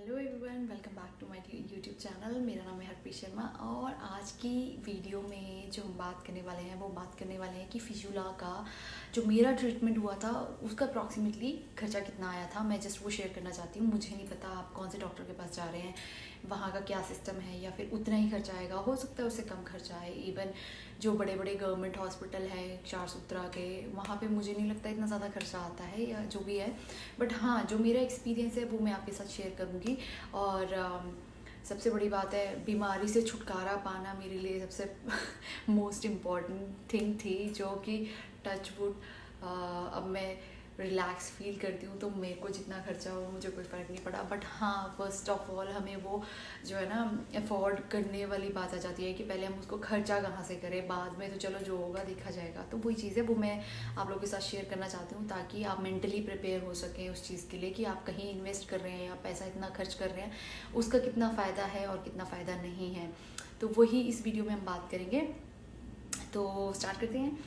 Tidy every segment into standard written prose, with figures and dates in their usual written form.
Hello everyone, welcome back to my YouTube channel. मेरा नाम है हरप्रीत शर्मा और आज की वीडियो में जो हम बात करने वाले हैं वो बात करने वाले हैं कि फिशूला का जो मेरा ट्रीटमेंट हुआ था उसका अप्रॉक्सीमेटली खर्चा कितना आया था। मैं जस्ट वो शेयर करना चाहती हूँ। मुझे नहीं पता आप कौन से डॉक्टर के पास जा रहे हैं, वहाँ का क्या सिस्टम है, या फिर उतना ही खर्चा आएगा, हो सकता है उससे कम खर्चा आए। इवन जो बड़े बड़े गवर्नमेंट हॉस्पिटल है चार सूत्रा के, वहाँ पे मुझे नहीं लगता इतना ज़्यादा खर्चा आता है या जो भी है। बट हाँ, जो मेरा एक्सपीरियंस है वो मैं आपके साथ शेयर करूँगी। और सबसे बड़ी बात है, बीमारी से छुटकारा पाना मेरे लिए सबसे मोस्ट इम्पॉर्टेंट थिंग थी, जो कि टच वुड अब मैं रिलैक्स फील करती हूँ। तो मेरे को जितना खर्चा हो मुझे कोई फ़र्क नहीं पड़ा। बट हाँ, फर्स्ट ऑफ ऑल हमें वो जो है ना अफोर्ड करने वाली बात आ जाती है कि पहले हम उसको खर्चा कहाँ से करें, बाद में तो चलो जो होगा देखा जाएगा। तो वही चीज़ है, वो मैं आप लोगों के साथ शेयर करना चाहती हूँ ताकि आप मेंटली प्रिपेयर हो सकें उस चीज़ के लिए कि आप कहीं इन्वेस्ट कर रहे हैं या पैसा इतना खर्च कर रहे हैं, उसका कितना फ़ायदा है और कितना फ़ायदा नहीं है। तो वही इस वीडियो में हम बात करेंगे। तो स्टार्ट करते हैं।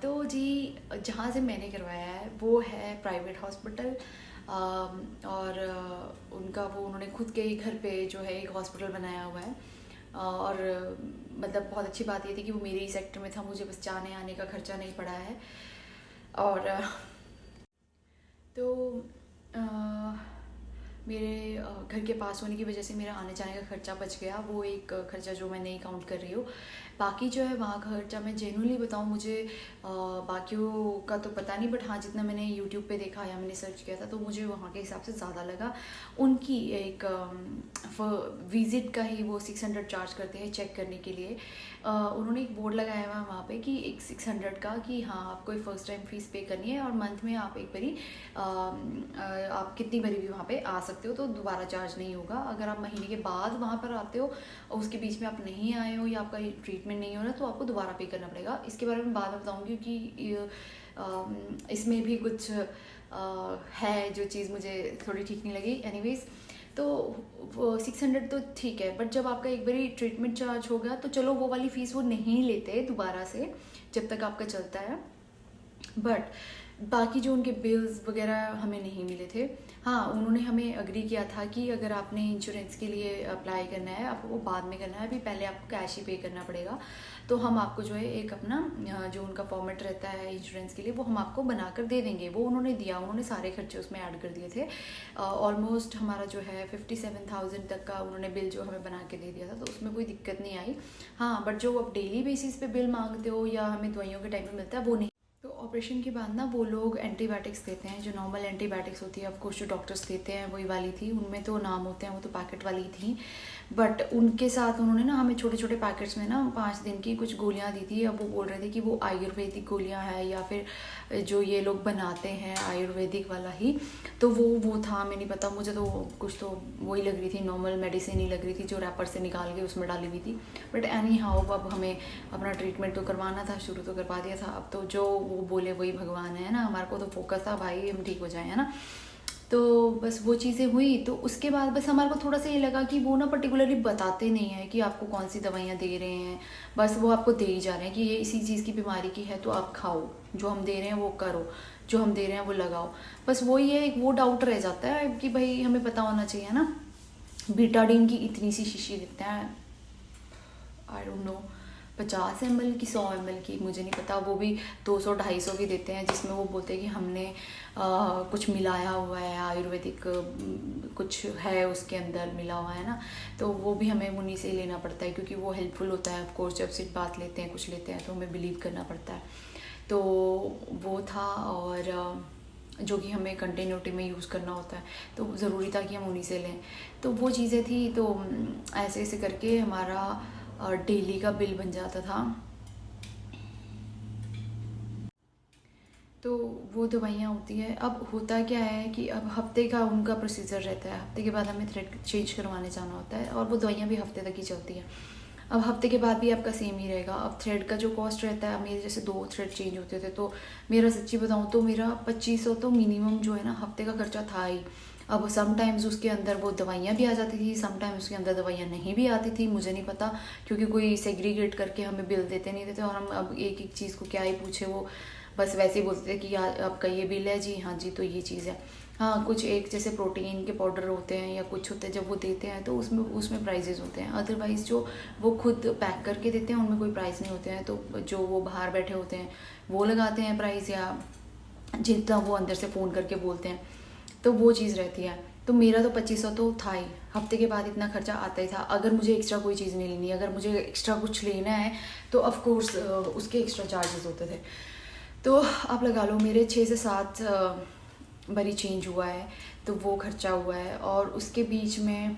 तो जी, जहाँ से मैंने करवाया है वो है प्राइवेट हॉस्पिटल। और उन्होंने खुद के ही घर पे जो है एक हॉस्पिटल बनाया हुआ है। और मतलब बहुत अच्छी बात ये थी कि वो मेरे ही सेक्टर में था, मुझे बस जाने आने का खर्चा नहीं पड़ा है। और तो मेरे घर के पास होने की वजह से मेरा आने जाने का खर्चा बच गया। वो एक खर्चा जो मैं नहीं काउंट कर रही हूँ। बाकी जो है वहाँ का खर्चा, मैं जेन्युइनली बताऊँ, मुझे बाकियों का तो पता नहीं, बट हाँ जितना मैंने यूट्यूब पे देखा या मैंने सर्च किया था तो मुझे वहाँ के हिसाब से ज़्यादा लगा। उनकी एक विज़िट का ही वो 600 चार्ज करते हैं चेक करने के लिए। उन्होंने एक बोर्ड लगाया हुआ है वहाँ पे कि एक 600 का, कि हाँ आपको एक फ़र्स्ट टाइम फ़ीस पे करनी है और मंथ में आप एक बारी आप कितनी बारी भी वहाँ पे आ सकते हो, तो दोबारा चार्ज नहीं होगा। अगर आप महीने के बाद वहाँ पर आते हो और उसके बीच में आप नहीं आए हो या आपका ट्रीटमेंट नहीं हो रहा, तो आपको दोबारा पे करना पड़ेगा। इसके बारे में बाद में बताऊँगी कि इसमें भी कुछ है जो चीज़ मुझे थोड़ी ठीक नहीं लगी। एनीवेज, तो 600 तो ठीक है, बट जब आपका एक बारी ट्रीटमेंट चार्ज हो गया तो चलो वो वाली फ़ीस वो नहीं लेते दोबारा से जब तक आपका चलता है। बट बाकी जो उनके बिल्स वगैरह हमें नहीं मिले थे। हाँ, उन्होंने हमें अग्री किया था कि अगर आपने इंश्योरेंस के लिए अप्लाई करना है, आपको वो बाद में करना है, अभी पहले आपको कैश ही पे करना पड़ेगा। तो हम आपको जो है एक अपना जो उनका फॉर्मेट रहता है इंश्योरेंस के लिए वो हम आपको बनाकर दे देंगे। वो उन्होंने दिया, उन्होंने सारे खर्चे उसमें ऐड कर दिए थे। ऑलमोस्ट हमारा जो है 57,000 तक का उन्होंने बिल जो हमें बना के दे दिया था, तो उसमें कोई दिक्कत नहीं आई। हाँ, बट जो आप डेली बेसिस पे बिल मांगते हो या हमें दवाइयों के टाइम पे मिलता है वो नहीं। तो ऑपरेशन के बाद ना वो लोग एंटीबायोटिक्स देते हैं, जो नॉर्मल एंटीबायोटिक्स होती है, ऑफकोर्स जो डॉक्टर्स देते हैं वही वाली थी। उनमें तो नाम होते हैं, वो तो पैकेट वाली थी। बट उनके साथ उन्होंने ना हमें छोटे छोटे पैकेट्स में ना 5 दिन की कुछ गोलियां दी थी। अब वो बोल रहे थे कि वो आयुर्वेदिक गोलियां हैं या फिर जो ये लोग बनाते हैं आयुर्वेदिक वाला ही। तो वो था, मैं नहीं पता, मुझे तो कुछ तो वही लग रही थी, नॉर्मल मेडिसिन ही लग रही थी जो रैपर से निकाल के उसमें डाली हुई थी। बट एनी हाउ, अब हमें अपना ट्रीटमेंट तो करवाना था, शुरू तो करवा दिया था। अब तो जो वो बोले वही भगवान है ना, हमारे को तो फोकस था भाई हम ठीक हो जाए, है ना। तो बस वो चीज़ें हुई। तो उसके बाद बस हमारे को थोड़ा सा ये लगा कि वो ना पर्टिकुलरली बताते नहीं है कि आपको कौन सी दवाइयाँ दे रहे हैं, बस वो आपको दे ही जा रहे हैं कि ये इसी चीज़ की बीमारी की है तो आप खाओ, जो हम दे रहे हैं वो करो, जो हम दे रहे हैं वो लगाओ। बस वही है, एक वो डाउट रह जाता है कि भाई हमें पता होना चाहिए ना। बीटाडीन की इतनी सी शीशी देते हैं, आई डोंट नो 50 ml की 100 ml की, मुझे नहीं पता। वो भी 200-250 की देते हैं, जिसमें वो बोलते हैं कि हमने कुछ मिलाया हुआ है आयुर्वेदिक, कुछ है उसके अंदर मिला हुआ है ना। तो वो भी हमें उन्हीं से लेना पड़ता है क्योंकि वो हेल्पफुल होता है। ऑफकोर्स जब सिर्फ बात लेते हैं, कुछ लेते हैं, तो हमें बिलीव करना पड़ता है। तो वो था, और जो कि हमें कंटिन्यूटी में यूज़ करना होता है, तो ज़रूरी था कि हम उन्हीं से लें। तो वो चीज़ें थी। तो ऐसे ऐसे करके हमारा डेली का बिल बन जाता था। तो वो दवाइयाँ होती है। अब होता क्या है कि अब हफ्ते का उनका प्रोसीजर रहता है, हफ्ते के बाद हमें थ्रेड चेंज करवाने जाना होता है, और वो दवाइयाँ भी हफ्ते तक ही चलती हैं। अब हफ्ते के बाद भी आपका सेम ही रहेगा। अब थ्रेड का जो कॉस्ट रहता है, मेरे जैसे 2 थ्रेड चेंज होते थे, तो मेरा सच्ची बताऊँ तो मेरा 2500 तो मिनिमम जो है ना हफ्ते का खर्चा था ही। अब समटाइम्स उसके अंदर वो दवाइयाँ भी आ जाती थी, समटाइम्स उसके अंदर दवाइयाँ नहीं भी आती थी, मुझे नहीं पता, क्योंकि कोई सेग्रीगेट करके हमें बिल देते नहीं देते। और हम अब एक एक चीज़ को क्या ही पूछे, वो बस वैसे ही बोलते थे कि आपका ये बिल है जी, हाँ जी तो ये चीज़ है। हाँ, कुछ एक जैसे प्रोटीन के पाउडर होते हैं या कुछ होते हैं, जब वो देते हैं तो उसमें उसमें प्राइजेज़ होते हैं। अदरवाइज़ जो वो खुद पैक करके देते हैं उनमें कोई प्राइस नहीं होते हैं। तो जो वो बाहर बैठे होते हैं वो लगाते हैं प्राइस, या जितना वो अंदर से फ़ोन करके बोलते हैं, तो वो चीज़ रहती है। तो मेरा तो 2500 तो था ही, हफ्ते के बाद इतना खर्चा आता ही था। अगर मुझे एक्स्ट्रा कोई चीज़ नहीं लेनी, अगर मुझे एक्स्ट्रा कुछ लेना है तो ऑफ कोर्स उसके एक्स्ट्रा चार्जेस होते थे। तो आप लगा लो मेरे 6 से 7 बारी चेंज हुआ है, तो वो खर्चा हुआ है। और उसके बीच में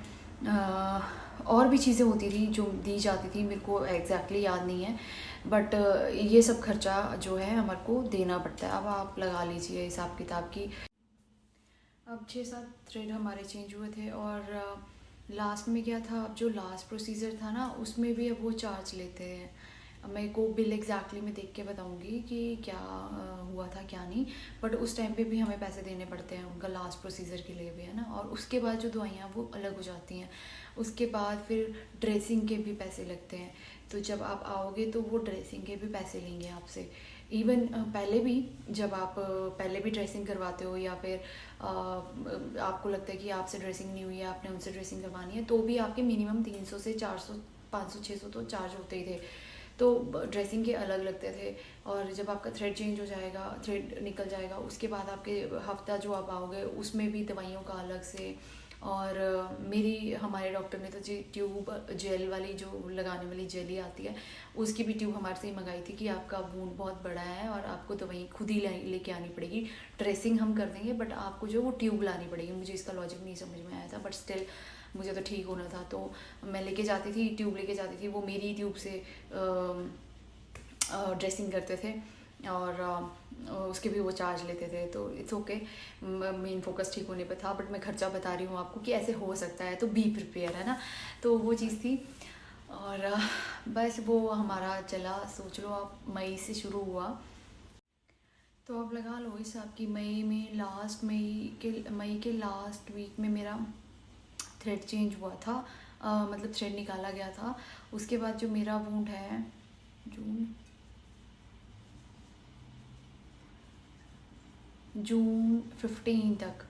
और भी चीज़ें होती थी जो दी जाती थी, मेरे को एग्जैक्टली याद नहीं है, बट ये सब खर्चा जो है हमारे को देना पड़ता है। अब आप लगा लीजिए हिसाब किताब की। अब 6-7 थ्रेड हमारे चेंज हुए थे, और लास्ट में क्या था, अब जो लास्ट प्रोसीजर था ना उसमें भी अब वो चार्ज लेते हैं। अब मेरे को बिल एग्जैक्टली मैं देख के बताऊंगी कि क्या हुआ था क्या नहीं, बट उस टाइम पे भी हमें पैसे देने पड़ते हैं उनका लास्ट प्रोसीजर के लिए भी, है ना। और उसके बाद जो दवाइयाँ वो अलग हो जाती हैं। उसके बाद फिर ड्रेसिंग के भी पैसे लगते हैं, तो जब आप आओगे तो वो ड्रेसिंग के भी पैसे लेंगे आपसे। इवन पहले भी, जब आप पहले भी ड्रेसिंग करवाते हो या फिर आपको लगता है कि आपसे ड्रेसिंग नहीं हुई है, आपने उनसे ड्रेसिंग करवानी है, तो भी आपके मिनिमम 300 से 400 500 600 तो चार्ज होते ही थे। तो ड्रेसिंग के अलग लगते थे। और जब आपका थ्रेड चेंज हो जाएगा, थ्रेड निकल जाएगा, उसके बाद आपके हफ्ता जो आप आओगे उसमें भी दवाइयों का अलग से। और मेरी हमारे डॉक्टर ने तो जी ट्यूब जेल वाली जो लगाने वाली जेली आती है उसकी भी ट्यूब हमारे से ही मंगाई थी कि आपका वूंड बहुत बड़ा है और आपको दवाई खुद ही लेके आनी पड़ेगी। ड्रेसिंग हम कर देंगे बट आपको जो वो ट्यूब लानी पड़ेगी। मुझे इसका लॉजिक नहीं समझ में आया था, बट स्टिल मुझे तो ठीक होना था, तो मैं लेके जाती थी, ट्यूब लेके जाती थी। वो मेरी ट्यूब से ड्रेसिंग करते थे, और उसके भी वो चार्ज लेते थे। तो इट्स ओके, मेन फोकस ठीक होने पे था। बट मैं खर्चा बता रही हूँ आपको कि ऐसे हो सकता है, तो बी प्रिपेयर, है ना। तो वो चीज़ थी। और बस वो हमारा चला, सोच लो आप, मई से शुरू हुआ। तो अब लगा लो इस आपकी मई के लास्ट वीक में मेरा थ्रेड चेंज हुआ था, मतलब थ्रेड निकाला गया था। उसके बाद जो मेरा वूंड है जून 15 तक,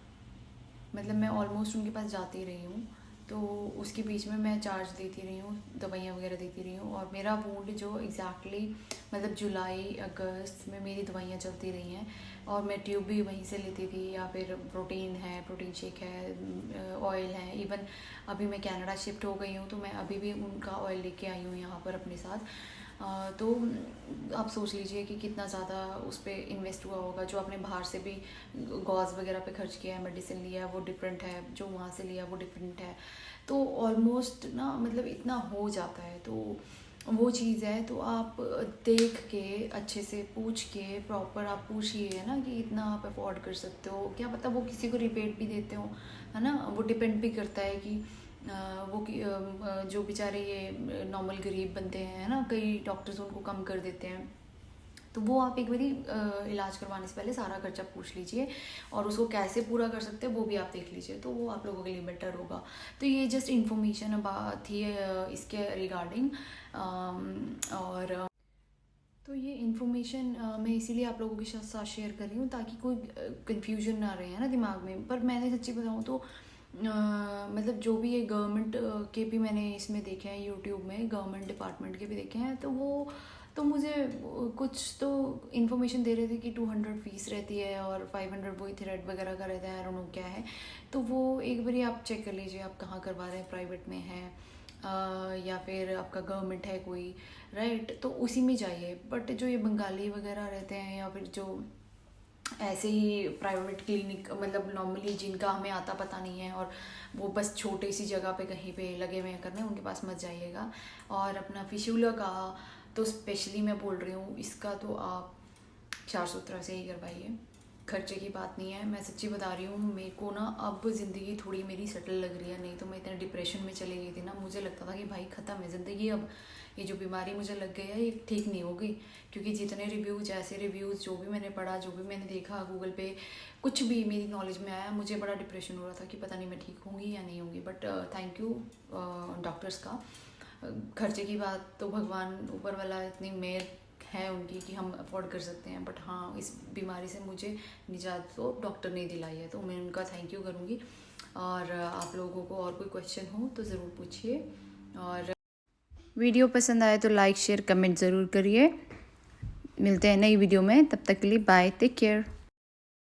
मतलब मैं ऑलमोस्ट उनके पास जाती रही हूँ। तो उसके बीच में मैं चार्ज देती रही हूँ, दवाइयाँ वगैरह देती रही हूँ। और मेरा वूंड जो एग्जैक्टली मतलब जुलाई अगस्त में मेरी दवाइयाँ चलती रही हैं, और मैं ट्यूब भी वहीं से लेती थी, या फिर प्रोटीन है, प्रोटीन शेक है, ऑयल है। इवन अभी मैं कनाडा शिफ्ट हो गई हूँ, तो मैं अभी भी उनका ऑयल लेके आई हूँ यहाँ पर अपने साथ। तो आप सोच लीजिए कि कितना ज़्यादा उस पर इन्वेस्ट हुआ होगा। जो आपने बाहर से भी गॉज वगैरह पे खर्च किया है, मेडिसिन लिया है, वो डिफरेंट है, जो वहाँ से लिया वो डिफरेंट है। तो ऑलमोस्ट ना मतलब इतना हो जाता है, तो वो चीज़ है। तो आप देख के अच्छे से पूछ के प्रॉपर आप पूछिए, है ना, कि इतना आप अफोर्ड कर सकते हो, क्या पता वो किसी को रिपेट भी देते हो, है ना। वो डिपेंड भी करता है कि जो बेचारे ये नॉर्मल गरीब बनते हैं, है ना, कई डॉक्टर्स उनको कम कर देते हैं। तो वो आप एक बारी इलाज करवाने से पहले सारा खर्चा पूछ लीजिए, और उसको कैसे पूरा कर सकते हैं वो भी आप देख लीजिए, तो वो आप लोगों के लिए बेटर होगा। तो ये जस्ट इन्फॉर्मेशन थी इसके रिगार्डिंग। और तो ये इन्फॉर्मेशन मैं इसीलिए आप लोगों के साथ शेयर कर रही हूँ ताकि कोई कन्फ्यूजन ना रहे, है ना, दिमाग में। पर मैंने सच्ची बताऊँ तो मतलब जो भी ये गवर्नमेंट के भी मैंने इसमें देखे हैं, यूट्यूब में गवर्नमेंट डिपार्टमेंट के भी देखे हैं, तो वो तो मुझे कुछ तो इन्फॉर्मेशन दे रहे थे कि 200 फीस रहती है और 500 वही थ्रेड वगैरह का रहता है, आई डोंट नो क्या है। तो वो एक बारी आप चेक कर लीजिए आप कहाँ करवा रहे हैं, प्राइवेट में है या फिर आपका गवर्नमेंट है कोई, राइट, तो उसी में जाइए। बट जो ये बंगाली वगैरह रहते हैं, या फिर जो ऐसे ही प्राइवेट क्लिनिक, मतलब नॉर्मली जिनका हमें आता पता नहीं है और वो बस छोटी सी जगह पे कहीं पे लगे हुए हैं करने, उनके पास मत जाइएगा। और अपना फिशूला का तो स्पेशली मैं बोल रही हूँ, इसका तो आप 417 से ही करवाइए, खर्चे की बात नहीं है। मैं सच्ची बता रही हूँ, मेरे को ना अब ज़िंदगी थोड़ी मेरी सेटल लग रही है, नहीं तो मैं इतने डिप्रेशन में चली गई थी ना, मुझे लगता था कि भाई ख़त्म है ज़िंदगी अब, ये जो बीमारी मुझे लग गई है ये ठीक नहीं होगी। क्योंकि जितने रिव्यूज़, ऐसे रिव्यूज़ जो भी मैंने पढ़ा, जो भी मैंने देखा गूगल पे, कुछ भी मेरी नॉलेज में आया, मुझे बड़ा डिप्रेशन हो रहा था कि पता नहीं मैं ठीक होंगी या नहीं होंगी। बट थैंक यू डॉक्टर्स का। खर्चे की बात तो भगवान ऊपर वाला इतनी मेहर है उनकी कि हम अफोर्ड कर सकते हैं, बट हाँ इस बीमारी से मुझे निजात तो डॉक्टर ने दिलाई है, तो मैं उनका थैंक यू करूँगी। और आप लोगों को और कोई क्वेश्चन हो तो ज़रूर पूछिए, और वीडियो पसंद आए तो लाइक शेयर कमेंट ज़रूर करिए। मिलते हैं नई वीडियो में, तब तक के लिए बाय, टेक केयर।